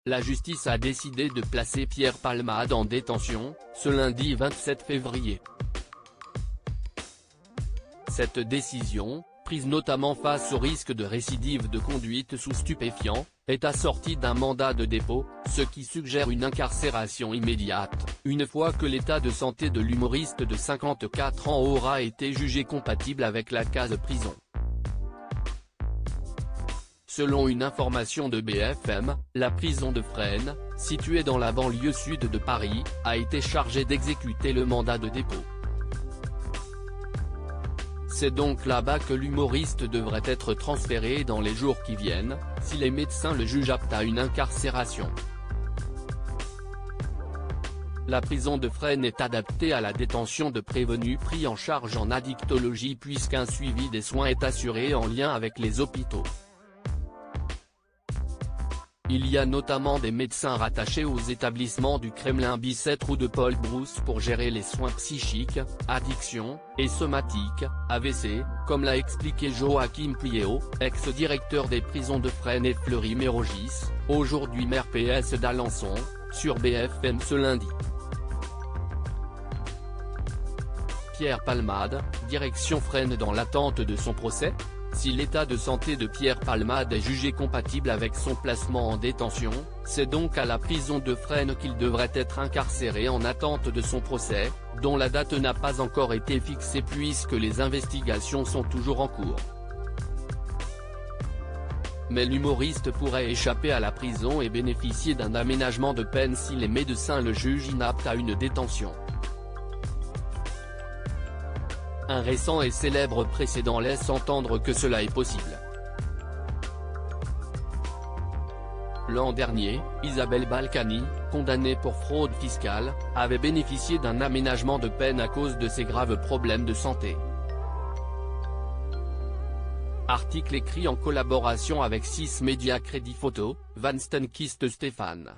la justice a décidé de placer Pierre Palmade en détention, ce lundi 27 février. Cette décision, prise notamment face au risque de récidive de conduite sous stupéfiants, est assortie d'un mandat de dépôt, ce qui suggère une incarcération immédiate, une fois que l'état de santé de l'humoriste de 54 ans aura été jugé compatible avec la case prison. Selon une information de BFM, la prison de Fresnes, située dans la banlieue sud de Paris, a été chargée d'exécuter le mandat de dépôt. C'est donc là-bas que l'humoriste devrait être transféré dans les jours qui viennent, si les médecins le jugent apte à une incarcération. La prison de Fresnes est adaptée à la détention de prévenus pris en charge en addictologie puisqu'un suivi des soins est assuré en lien avec les hôpitaux. Il y a notamment des médecins rattachés aux établissements du Kremlin-Bicêtre ou de Paul Brousse pour gérer les soins psychiques, addictions, et somatiques, AVC, comme l'a expliqué Joachim Pueyo, ex-directeur des prisons de Fresnes et Fleury-Mérogis, aujourd'hui maire PS d'Alençon, sur BFM ce lundi. Pierre Palmade, direction Fresnes dans l'attente de son procès ? Si l'état de santé de Pierre Palmade est jugé compatible avec son placement en détention, c'est donc à la prison de Fresnes qu'il devrait être incarcéré en attente de son procès, dont la date n'a pas encore été fixée puisque les investigations sont toujours en cours. Mais l'humoriste pourrait échapper à la prison et bénéficier d'un aménagement de peine si les médecins le jugent inapte à une détention. Un récent et célèbre précédent laisse entendre que cela est possible. L'an dernier, Isabelle Balkany, condamnée pour fraude fiscale, avait bénéficié d'un aménagement de peine à cause de ses graves problèmes de santé. Article écrit en collaboration avec 6 médias Crédit Photo, Van Stenkiste Stéphane.